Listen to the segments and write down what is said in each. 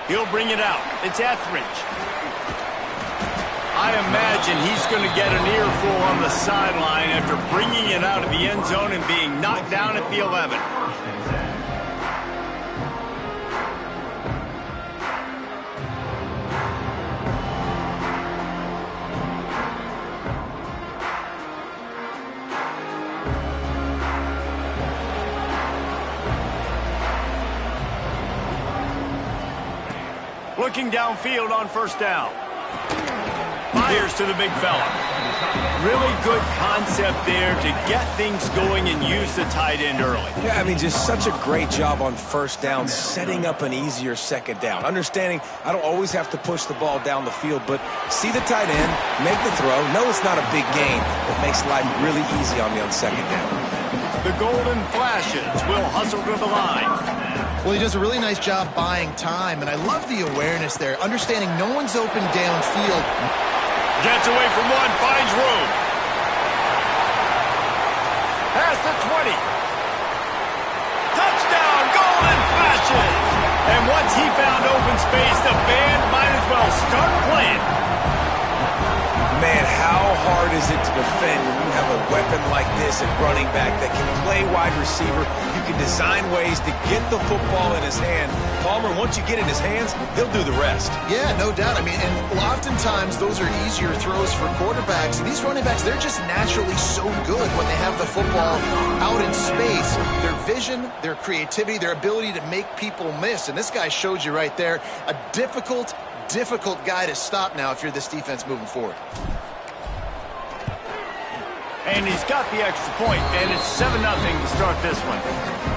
He'll bring it out. It's Etheridge. I imagine he's going to get an earful on the sideline after bringing it out of the end zone and being knocked down at the 11. Looking downfield on first down. Fires to the big fella. Really good concept there to get things going and use the tight end early. Yeah, I mean, just such a great job on first down, setting up an easier second down. Understanding I don't always have to push the ball down the field, but see the tight end, make the throw. No, it's not a big gain. It makes life really easy on me on second down. The Golden Flashes will hustle to the line. Well, he does a really nice job buying time, and I love the awareness there, understanding no one's open downfield. Gets away from one, finds room. Past the 20. Touchdown, Golden Flashes! And once he found open space, the band might as well start playing. Man, how hard is it to defend when you have a weapon like this at running back that can play wide receiver? You can design ways to get the football in his hand. Palmer, once you get in his hands, he'll do the rest. Yeah, no doubt. I mean, and oftentimes those are easier throws for quarterbacks. And these running backs, they're just naturally so good when they have the football out in space. Their vision, their creativity, their ability to make people miss. And this guy showed you right there, a difficult guy to stop now if you're this defense moving forward. And he's got the extra point, and it's 7-0 to start this one.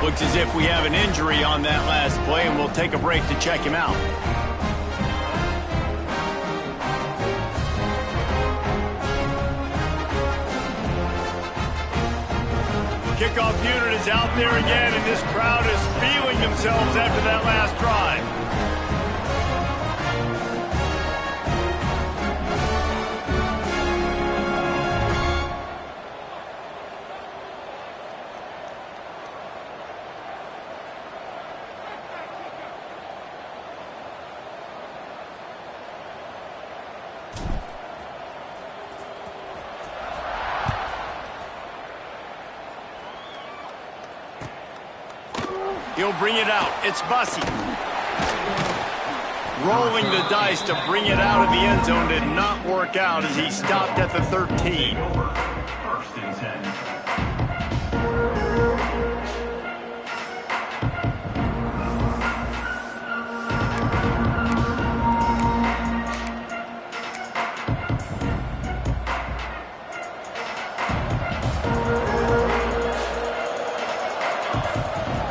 Looks as if we have an injury on that last play, and we'll take a break to check him out. Kickoff unit is out there again, and this crowd is feeling themselves after that last drive. He'll bring it out. It's Bussey. Rolling the dice to bring it out of the end zone did not work out as he stopped at the 13. First and 10.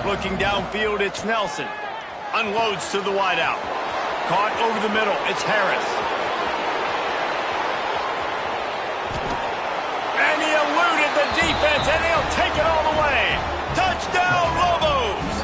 Looking downfield, it's Nelson. Unloads to the wideout. Caught over the middle, it's Harris. And he eluded the defense, and he'll take it all the way. Touchdown, Lobos!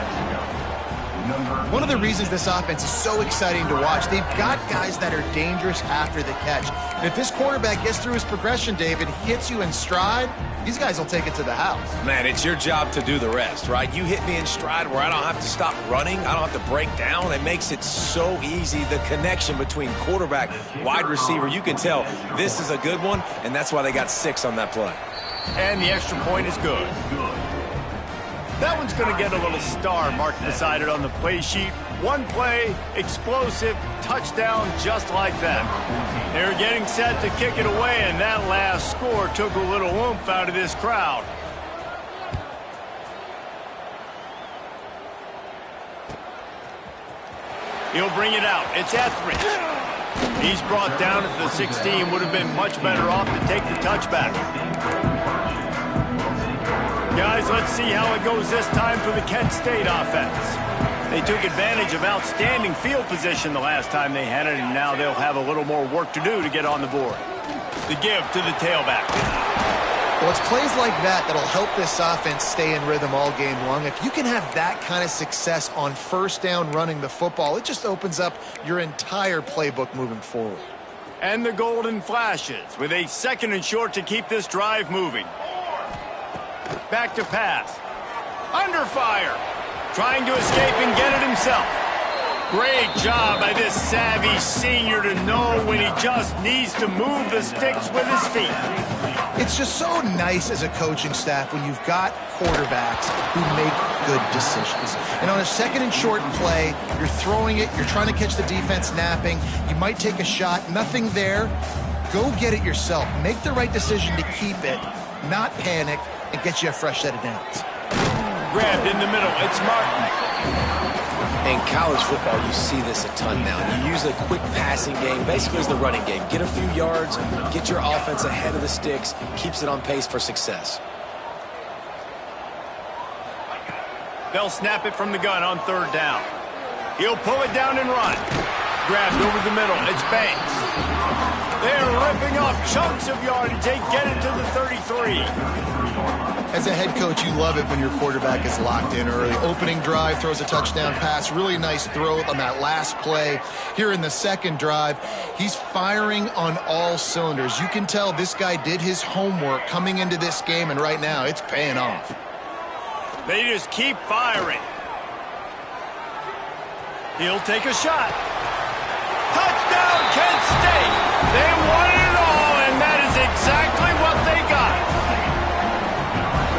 One of the reasons this offense is so exciting to watch, they've got guys that are dangerous after the catch. And if this quarterback gets through his progression, David, hits you in stride, these guys will take it to the house. Man, it's your job to do the rest, right? You hit me in stride where I don't have to stop running. I don't have to break down. It makes it so easy. The connection between quarterback, wide receiver, you can tell this is a good one, and that's why they got 6 on that play. And the extra point is good. That one's going to get a little star marked beside it on the play sheet. One play, explosive, touchdown just like that. They're getting set to kick it away, and that last score took a little oomph out of this crowd. He'll bring it out. It's Etheridge. He's brought down at the 16. Would have been much better off to take the touchback. Guys, let's see how it goes this time for the Kent State offense. They took advantage of outstanding field position the last time they had it, and now they'll have a little more work to do to get on the board. The give to the tailback. Well, it's plays like that that'll help this offense stay in rhythm all game long. If you can have that kind of success on first down running the football, it just opens up your entire playbook moving forward. And the Golden Flashes with a 2nd and short to keep this drive moving. Back to pass. Under fire. Trying to escape and get it himself. Great job by this savvy senior to know when he just needs to move the sticks with his feet. It's just so nice as a coaching staff when you've got quarterbacks who make good decisions. And on a second and short play, you're throwing it, you're trying to catch the defense napping, you might take a shot, nothing there. Go get it yourself. Make the right decision to keep it, not panic, and get you a fresh set of downs. Grabbed in the middle, it's Martin. In college football, you see this a ton now. You use a quick passing game, basically as the running game. Get a few yards, get your offense ahead of the sticks, keeps it on pace for success. They'll snap it from the gun on third down. He'll pull it down and run. Grabbed over the middle, it's Banks. They're ripping off chunks of yardage. They get it to the 33. As a head coach, you love it when your quarterback is locked in early. Opening drive, throws a touchdown pass. Really nice throw on that last play. Here in the second drive, he's firing on all cylinders. You can tell this guy did his homework coming into this game, and right now it's paying off. They just keep firing. He'll take a shot. Touchdown, Kent State. They won it all, and that is exactly what they got.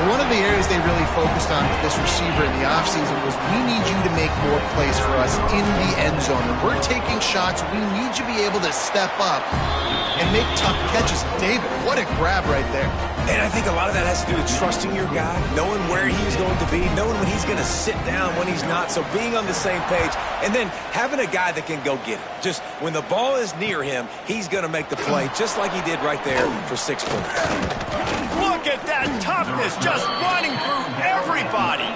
One of the areas they really focused on with this receiver in the offseason was, we need you to make more plays for us in the end zone. When we're taking shots, we need you to be able to step up and make tough catches. David, what a grab right there. And I think a lot of that has to do with trusting your guy, knowing where he's going to be, knowing when he's going to sit down, when he's not. So being on the same page, and then having a guy that can go get it. Just when the ball is near him, he's going to make the play, just like he did right there for 6 points. Look at that toughness, just running through everybody.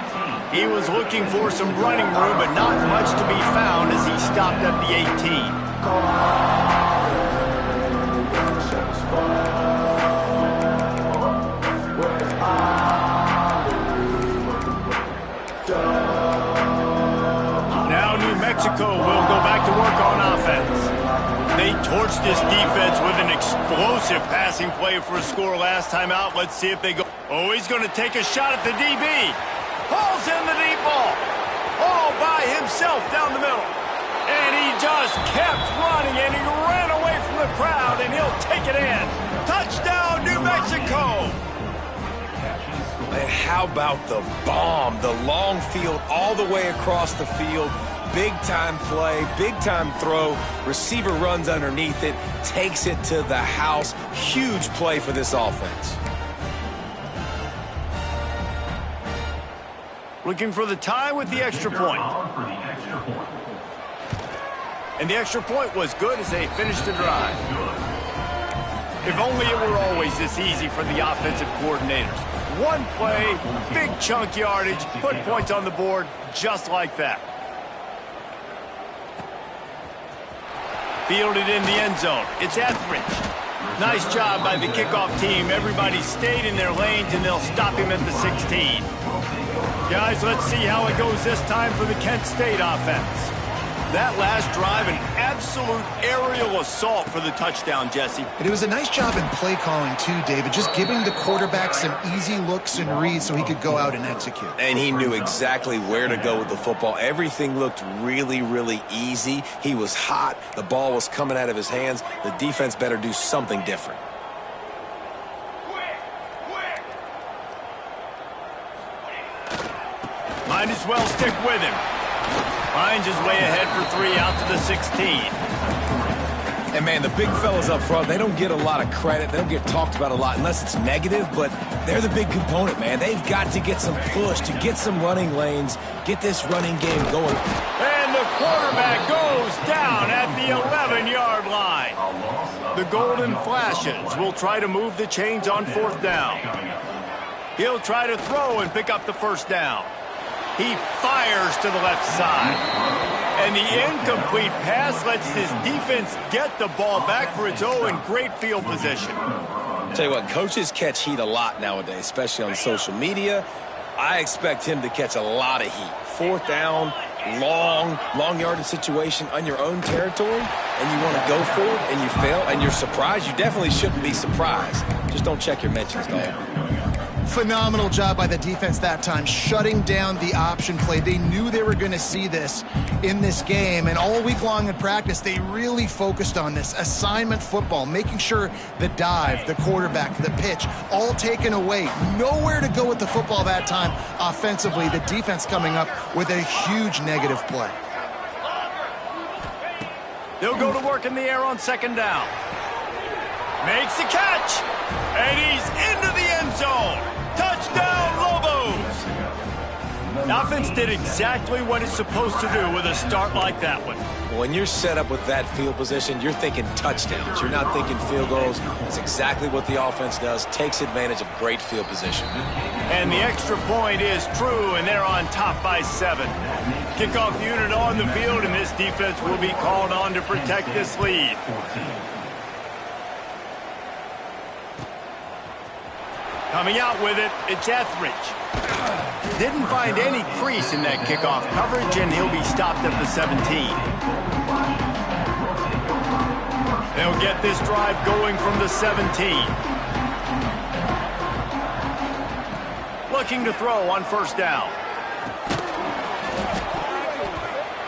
He was looking for some running room, but not much to be found as he stopped at the 18. Mexico will go back to work on offense. They torched this defense with an explosive passing play for a score last time out. Let's see if they go. Oh, he's going to take a shot at the DB. Pulls in the deep ball. All by himself down the middle. And he just kept running, and he ran away from the crowd, and he'll take it in. Touchdown, New Mexico. And how about the bomb? The long field all the way across the field. Big-time play, big-time throw. Receiver runs underneath it, takes it to the house. Huge play for this offense. Looking for the tie with the extra point. And the extra point was good as they finished the drive. If only it were always this easy for the offensive coordinators. One play, big chunk yardage, put points on the board just like that. Fielded in the end zone. It's Etheridge. Nice job by the kickoff team. Everybody stayed in their lanes, and they'll stop him at the 16. Guys, let's see how it goes this time for the Kent State offense. That last drive, an absolute aerial assault for the touchdown, Jesse. And it was a nice job in play calling, too, David, just giving the quarterback some easy looks and reads so he could go out and execute. And he knew exactly where to go with the football. Everything looked really, really easy. He was hot. The ball was coming out of his hands. The defense better do something different. Might as well stick with him. Finds his way ahead for 3 out to the 16. And, man, the big fellas up front, they don't get a lot of credit. They don't get talked about a lot unless it's negative, but they're the big component, man. They've got to get some push, to get some running lanes, get this running game going. And the quarterback goes down at the 11-yard line. The Golden Flashes will try to move the chains on 4th down. He'll try to throw and pick up the first down. He fires to the left side. And the incomplete pass lets his defense get the ball back for its own in great field position. Tell you what, coaches catch heat a lot nowadays, especially on social media. I expect him to catch a lot of heat. 4th down, long yardage situation on your own territory, and you want to go for it, and you fail, and you're surprised. You definitely shouldn't be surprised. Just don't check your mentions, dog. Phenomenal job by the defense that time, shutting down the option play. They knew they were going to see this in this game, and all week long in practice, they really focused on this assignment football, making sure the dive, the quarterback, the pitch, all taken away. Nowhere to go with the football that time offensively. The defense coming up with a huge negative play. They'll go to work in the air on second down. Makes the catch, and he's into the end zone. Touchdown, Lobos! The offense did exactly what it's supposed to do with a start like that one. When you're set up with that field position, you're thinking touchdowns. You're not thinking field goals. It's exactly what the offense does, takes advantage of great field position. And the extra point is true, and they're on top by 7. Kickoff unit on the field, and this defense will be called on to protect this lead. Coming out with it, it's Etheridge. Didn't find any crease in that kickoff coverage, and he'll be stopped at the 17. They'll get this drive going from the 17. Looking to throw on first down.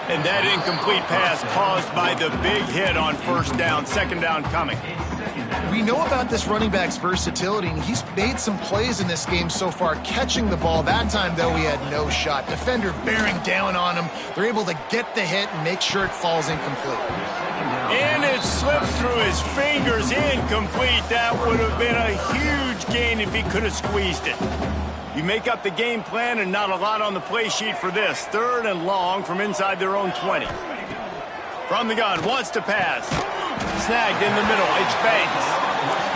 And that incomplete pass caused by the big hit on first down. Second down coming. We know about this running back's versatility, and he's made some plays in this game so far, catching the ball. That time, though, he had no shot. Defender bearing down on him. They're able to get the hit and make sure it falls incomplete. And it slips through his fingers, incomplete. That would have been a huge gain if he could have squeezed it. You make up the game plan and not a lot on the play sheet for this. Third and long from inside their own 20. From the gun, wants to pass. Snagged in the middle, it's Banks.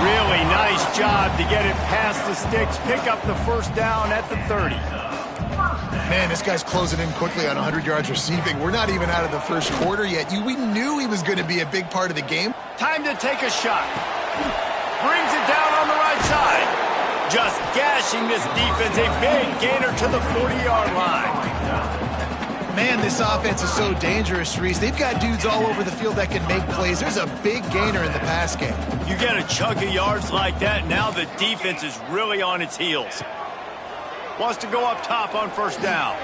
Really nice job to get it past the sticks, pick up the first down at the 30. Man, this guy's closing in quickly on 100 yards receiving. We're not even out of the first quarter yet. We knew he was going to be a big part of the game. Time to take a shot. Brings it down on the right side. Just gashing this defense, a big gainer to the 40-yard line. Man, this offense is so dangerous, Reese. They've got dudes all over the field that can make plays. There's a big gainer in the pass game. You get a chunk of yards like that, now the defense is really on its heels. Wants to go up top on first down.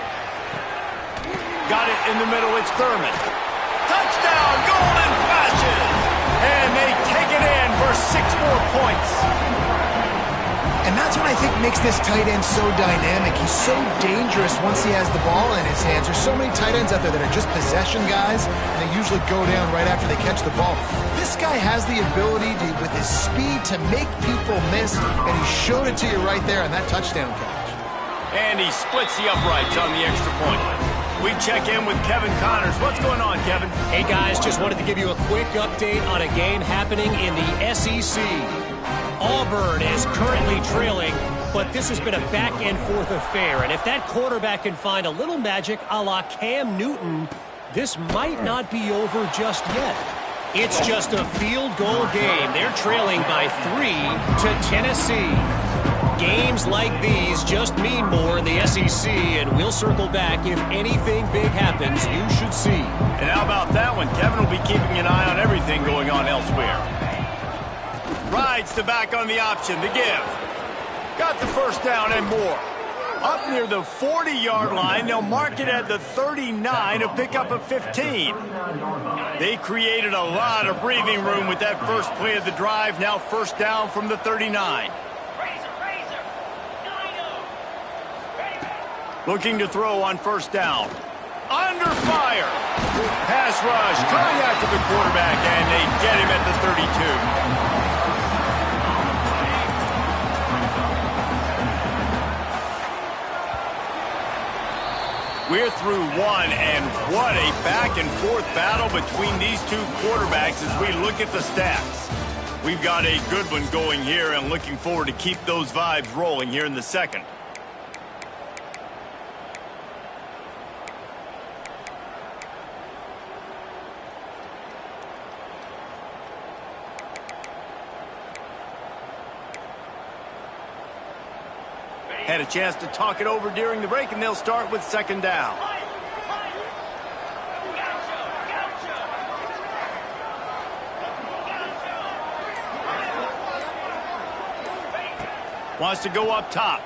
Got it in the middle, it's Thurman. Touchdown, golden flashes! And they take it in for 6 more points. And that's what I think makes this tight end so dynamic. He's so dangerous once he has the ball in his hands. There's so many tight ends out there that are just possession guys, and they usually go down right after they catch the ball. This guy has the ability to, with his speed, to make people miss, and he showed it to you right there on that touchdown catch. And he splits the uprights on the extra point. We check in with Kevin Connors. What's going on, Kevin? Hey, guys, just wanted to give you a quick update on a game happening in the SEC. Auburn is currently trailing, but this has been a back-and-forth affair. And if that quarterback can find a little magic a la Cam Newton, this might not be over just yet. It's just a field goal game. They're trailing by 3 to Tennessee. Games like these just mean more in the SEC, and we'll circle back if anything big happens you should see. And how about that one? Kevin will be keeping an eye on everything going on elsewhere. Rides the back on the option, the give. Got the first down and more. Up near the 40-yard line, they'll mark it at the 39 to pick up a 15. They created a lot of breathing room with that first play of the drive. Now first down from the 39. Looking to throw on first down. Under fire. Pass rush, coming after the quarterback, and they get him at the 32. We're through one, and what a back-and-forth battle between these two quarterbacks as we look at the stats. We've got a good one going here, and looking forward to keep those vibes rolling here in the second. Had a chance to talk it over during the break, and they'll start with second down. Wants to go up top.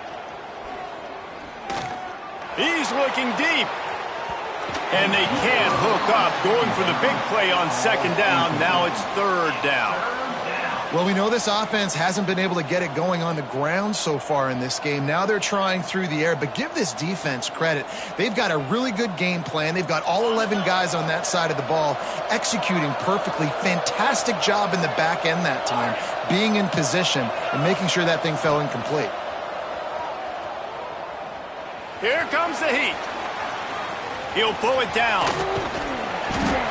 He's looking deep. And they can't hook up. Going for the big play on second down. Now it's third down. Well, we know this offense hasn't been able to get it going on the ground so far in this game. Now they're trying through the air, but give this defense credit. They've got a really good game plan. They've got all 11 guys on that side of the ball executing perfectly. Fantastic job in the back end that time, being in position and making sure that thing fell incomplete. Here comes the heat. He'll pull it down.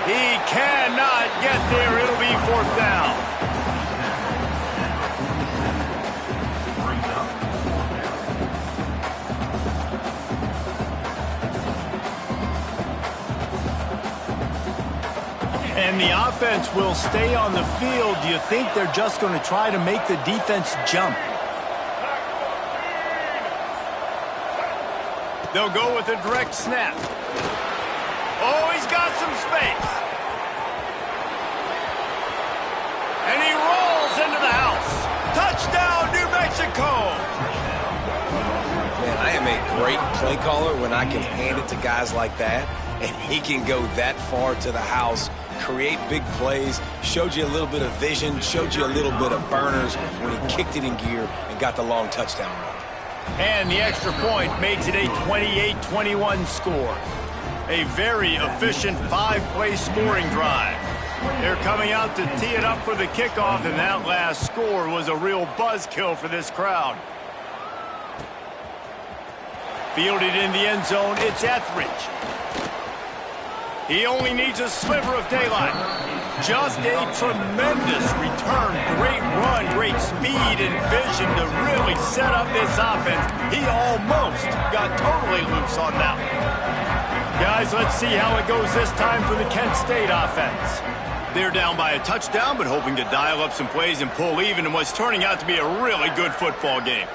He cannot get there. It'll be fourth down. And the offense will stay on the field. Do you think they're just going to try to make the defense jump? They'll go with a direct snap. Oh, he's got some space. And he rolls into the house. Touchdown, New Mexico. Man, I am a great play caller when I can hand it to guys like that, and he can go that far to the house, create big plays, showed you a little bit of vision, showed you a little bit of burners when he kicked it in gear and got the long touchdown run. And the extra point makes it a 28-21 score. A very efficient 5-play scoring drive. They're coming out to tee it up for the kickoff, and that last score was a real buzzkill for this crowd. Fielded in the end zone, it's Etheridge. He only needs a sliver of daylight. Just a tremendous return. Great run, great speed and vision to really set up this offense. He almost got totally loose on that one. Guys, let's see how it goes this time for the Kent State offense. They're down by a touchdown, but hoping to dial up some plays and pull even in what's turning out to be a really good football game.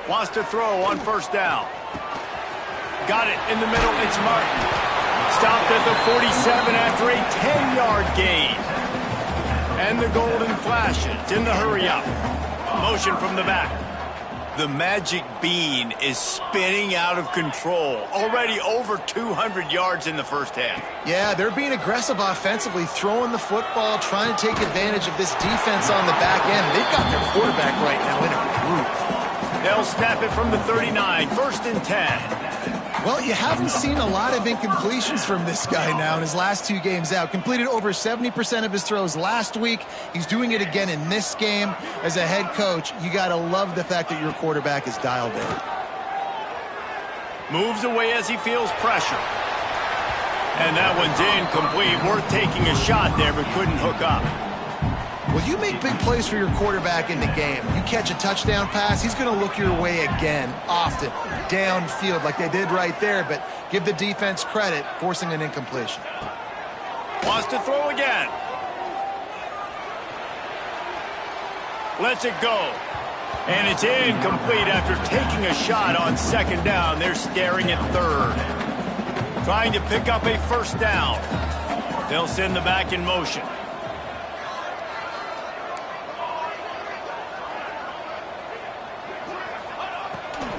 Wants to throw on first down. Got it in the middle, it's Martin. Stopped at the 47 after a 10-yard gain. And the golden flashes in the hurry-up. Motion from the back. The magic bean is spinning out of control. Already over 200 yards in the first half. Yeah, they're being aggressive offensively, throwing the football, trying to take advantage of this defense on the back end. They've got their quarterback right now in a groove. They'll snap it from the 39, 1st and 10. Well, you haven't seen a lot of incompletions from this guy now in his last 2 games out. Completed over 70% of his throws last week. He's doing it again in this game. As a head coach, you got to love the fact that your quarterback is dialed in. Moves away as he feels pressure. And that one's incomplete. Worth taking a shot there, but couldn't hook up. Well, you make big plays for your quarterback in the game. You catch a touchdown pass, he's going to look your way again, often, downfield like they did right there, but give the defense credit, forcing an incompletion. Wants to throw again. Lets it go. And it's incomplete after taking a shot on second down. They're staring at third. Trying to pick up a first down. They'll send the back in motion.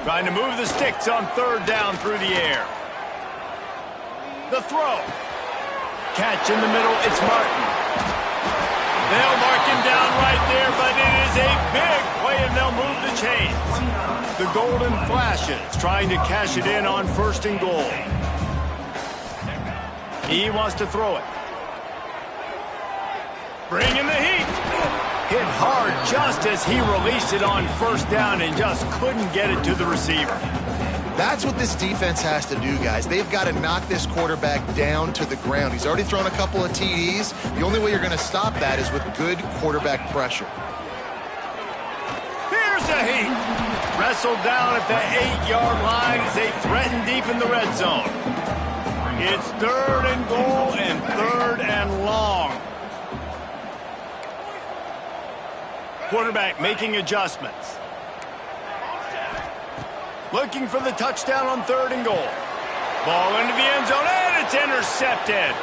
Trying to move the sticks on third down through the air. The throw. Catch in the middle, it's Martin. They'll mark him down right there, but it is a big play, and they'll move the chains. The golden flashes, trying to cash it in on 1st and goal. He wants to throw it. Bring in the heat. Hit hard just as he released it on first down and just couldn't get it to the receiver. That's what this defense has to do, guys. They've got to knock this quarterback down to the ground. He's already thrown a couple of TDs. The only way you're going to stop that is with good quarterback pressure. Here's a heat. Wrestled down at the 8-yard line as they threaten deep in the red zone. It's 3rd and goal and 3rd and long. Quarterback making adjustments. Looking for the touchdown on 3rd and goal. Ball into the end zone, and it's intercepted.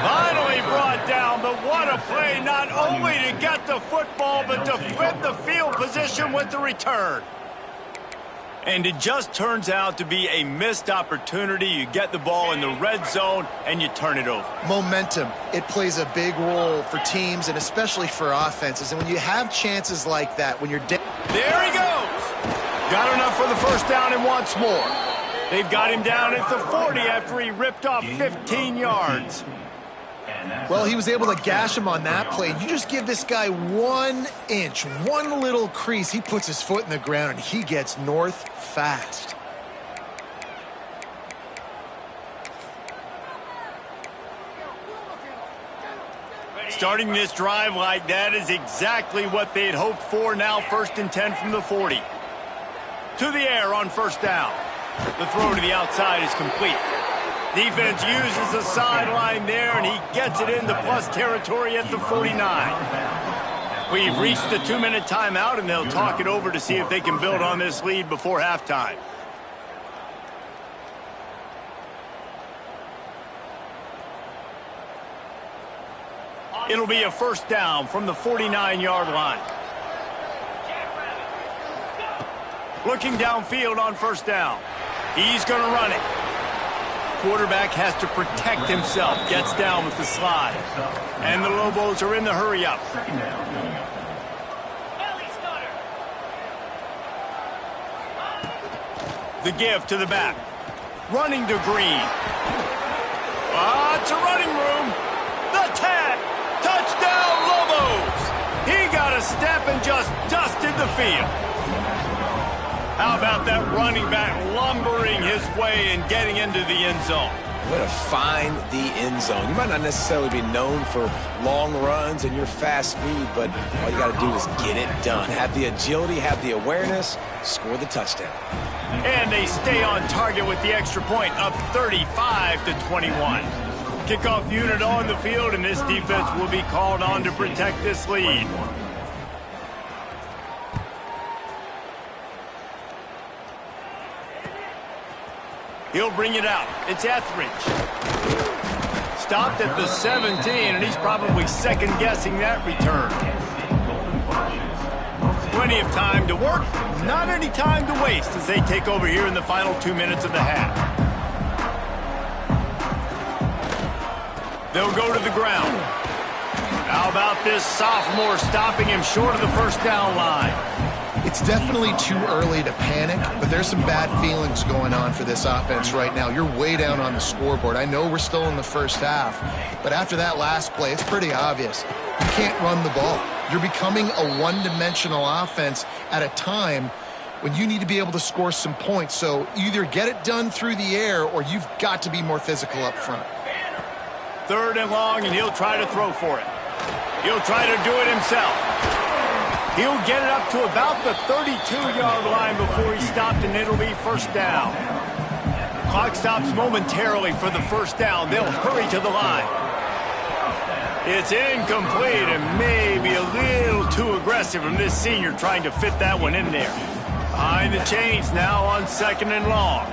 Finally brought down, but but what a play, not only to get the football, but to flip the field position with the return. And it just turns out to be a missed opportunity. You get the ball in the red zone, and you turn it over. Momentum. It plays a big role for teams and especially for offenses. And when you have chances like that, when you're there he goes. Got enough for the first down and wants more. They've got him down at the 40 after he ripped off 15 yards. Well, he was able to gash him on that play. You just give this guy 1 inch, one little crease. He puts his foot in the ground, and he gets north fast. Starting this drive like that is exactly what they'd hoped for. Now 1st and 10 from the 40. To the air on first down. The throw to the outside is complete. Defense uses the sideline there, and he gets it into plus territory at the 49. We've reached the 2-minute timeout, and they'll talk it over to see if they can build on this lead before halftime. It'll be a first down from the 49-yard line. Looking downfield on first down. He's going to run it. Quarterback has to protect himself. Gets down with the slide. And the Lobos are in the hurry-up. The give to the back. Running to Green. It's a running room. The tag. Touchdown, Lobos. He got a step and just dusted the field. How about that running back lumbering his way and getting into the end zone? Way to find the end zone. You might not necessarily be known for long runs and your fast speed, but all you got to do is get it done. Have the agility, have the awareness, score the touchdown. And they stay on target with the extra point, up 35-21. Kickoff unit on the field, and this defense will be called on to protect this lead. He'll bring it out. It's Etheridge. Stopped at the 17, and he's probably second-guessing that return. Plenty of time to work, not any time to waste as they take over here in the final 2 minutes of the half. They'll go to the ground. How about this sophomore stopping him short of the first down line? It's definitely too early to panic, but there's some bad feelings going on for this offense right now. You're way down on the scoreboard. I know we're still in the first half, but after that last play, it's pretty obvious. You can't run the ball. You're becoming a one-dimensional offense at a time when you need to be able to score some points. So either get it done through the air or you've got to be more physical up front. 3rd and long, and he'll try to throw for it. He'll try to do it himself. He'll get it up to about the 32-yard line before he stopped, and it'll be first down. Clock stops momentarily for the first down. They'll hurry to the line. It's incomplete and maybe a little too aggressive from this senior trying to fit that one in there. Behind the chains now on 2nd and long.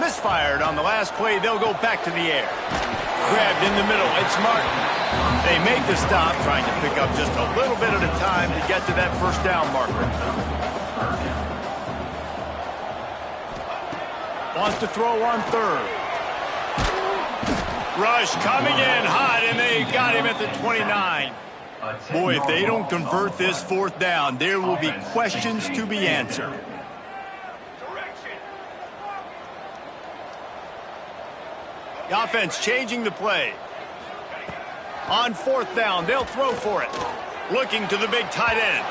Misfired on the last play. They'll go back to the air. Grabbed in the middle. It's Martin. They make the stop, trying to pick up just a little bit at a time to get to that first down marker. Wants to throw on 3rd. Rush coming in hot, and they got him at the 29. Boy, if they don't convert this 4th down, there will be questions to be answered. The offense changing the play. On 4th down, they'll throw for it. Looking to the big tight end.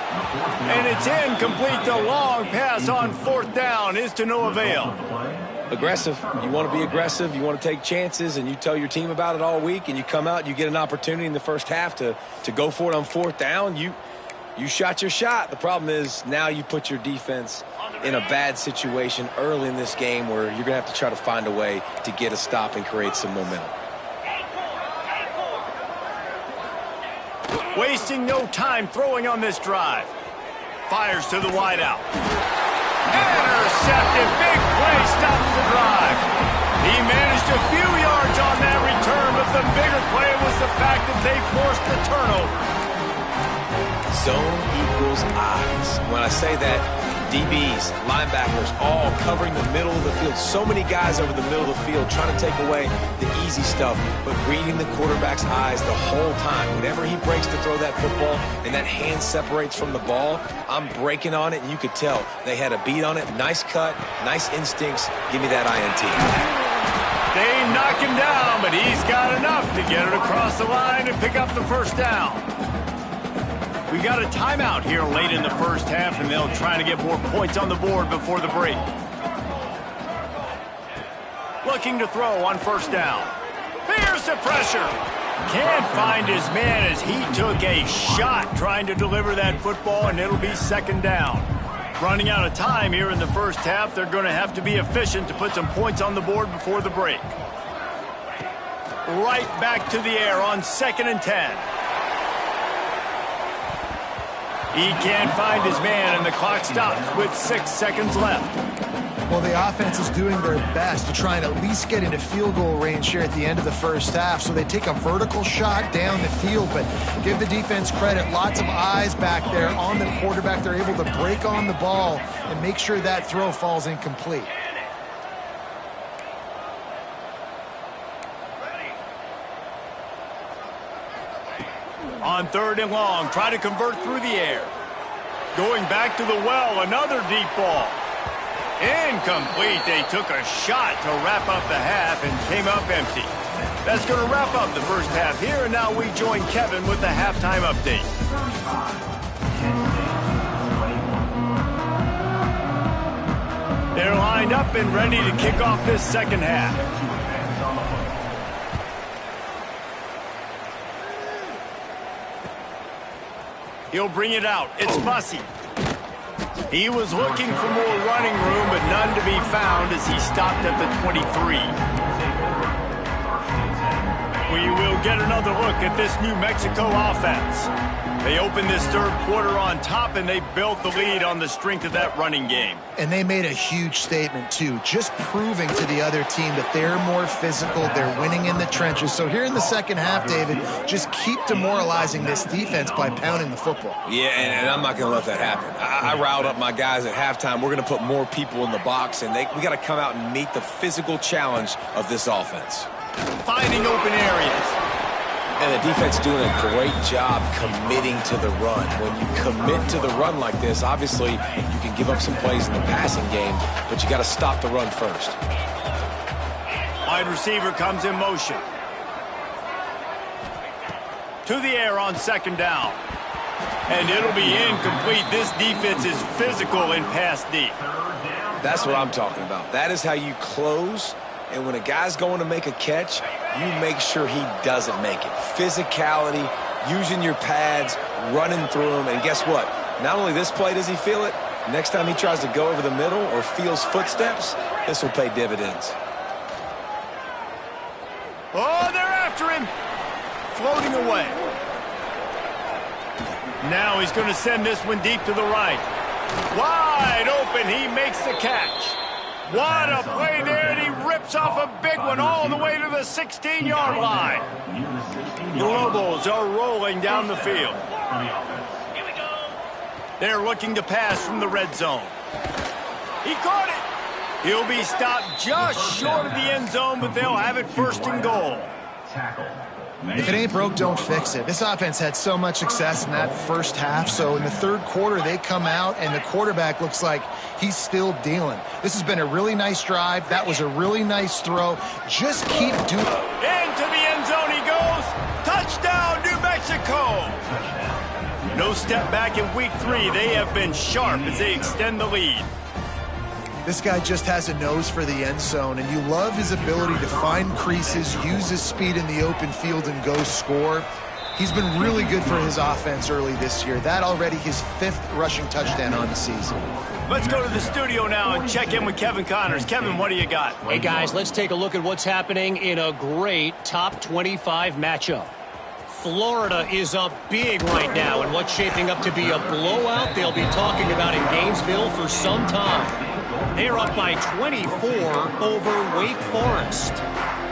And it's incomplete. The long pass on 4th down is to no avail. Aggressive. You want to be aggressive. You want to take chances, and you tell your team about it all week, and you come out and you get an opportunity in the first half to go for it on 4th down. You shot your shot. The problem is now you put your defense in a bad situation early in this game where you're going to have to try to find a way to get a stop and create some momentum. Wasting no time throwing on this drive. Fires to the wideout. Intercepted. Big play stops the drive. He managed a few yards on that return, but the bigger play was the fact that they forced the turnover. Zone equals eyes. When I say that, DBs, linebackers, all covering the middle of the field. So many guys over the middle of the field trying to take away the easy stuff, but reading the quarterback's eyes the whole time. Whenever he breaks to throw that football and that hand separates from the ball, I'm breaking on it, and you could tell they had a beat on it. Nice cut, nice instincts. Give me that INT. They knock him down, but he's got enough to get it across the line and pick up the first down. We got a timeout here late in the first half, and they'll try to get more points on the board before the break. Looking to throw on first down. Here's the pressure. Can't find his man as he took a shot trying to deliver that football, and it'll be second down. Running out of time here in the first half, they're going to have to be efficient to put some points on the board before the break. Right back to the air on 2nd and 10. He can't find his man, and the clock stops with 6 seconds left. Well, the offense is doing their best to try and at least get into field goal range here at the end of the first half. So they take a vertical shot down the field, but give the defense credit. Lots of eyes back there on the quarterback. They're able to break on the ball and make sure that throw falls incomplete. On 3rd and long, try to convert through the air. Going back to the well, another deep ball. Incomplete. They took a shot to wrap up the half and came up empty. That's going to wrap up the first half here, and now we join Kevin with the halftime update. They're lined up and ready to kick off this second half. He'll bring it out. It's Bussey. He was looking for more running room, but none to be found as he stopped at the 23. We will get another look at this New Mexico offense. They opened this third quarter on top, and they built the lead on the strength of that running game. And they made a huge statement, too, just proving to the other team that they're more physical, they're winning in the trenches. So here in the second half, David, just keep demoralizing this defense by pounding the football. Yeah, and I'm not going to let that happen. I riled up my guys at halftime. We're going to put more people in the box, and we got to come out and meet the physical challenge of this offense. Finding open areas. And the defense doing a great job committing to the run. When you commit to the run like this, obviously you can give up some plays in the passing game, but you got to stop the run first. Wide receiver comes in motion. To the air on 2nd down. And it'll be incomplete. This defense is physical in pass deep. That's what I'm talking about. That is how you close. And when a guy's going to make a catch, you make sure he doesn't make it. Physicality, using your pads, running through them. And guess what? Not only this play does he feel it, next time he tries to go over the middle or feels footsteps, this will pay dividends. Oh, they're after him. Floating away. Now he's going to send this one deep to the right. Wide open. He makes the catch. What a play there, and he rips off a big one all the way to the 16-yard line. The Lobos are rolling down the field. They're looking to pass from the red zone. He caught it. He'll be stopped just short of the end zone, but they'll have it 1st and goal. If it ain't broke, don't fix it. This offense had so much success in that first half, so in the third quarter they come out and the quarterback looks like he's still dealing. This has been a really nice drive. That was a really nice throw. Just keep doing it. Into the end zone he goes. Touchdown, New Mexico. No step back in week 3. They have been sharp as they extend the lead. This guy just has a nose for the end zone, and you love his ability to find creases, use his speed in the open field, and go score. He's been really good for his offense early this year. That already his 5th rushing touchdown on the season. Let's go to the studio now and check in with Kevin Connors. Kevin, what do you got? Hey, guys, let's take a look at what's happening in a great top 25 matchup. Florida is up big right now in what's shaping up to be a blowout they'll be talking about in Gainesville for some time. They're up by 24 over Wake Forest.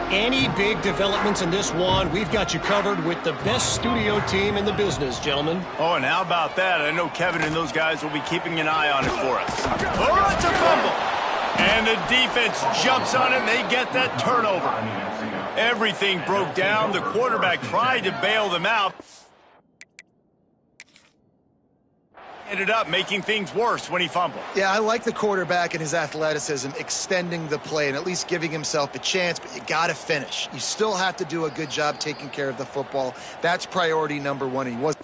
Any big developments in this one, we've got you covered with the best studio team in the business, gentlemen. Oh, and how about that? I know Kevin and those guys will be keeping an eye on it for us. Oh, it's a fumble. And the defense jumps on it, and they get that turnover. Everything broke down. The quarterback tried to bail them out. Ended up making things worse when he fumbled. Yeah, I like the quarterback and his athleticism, extending the play and at least giving himself a chance, but you got to finish. You still have to do a good job taking care of the football. That's priority number one. He was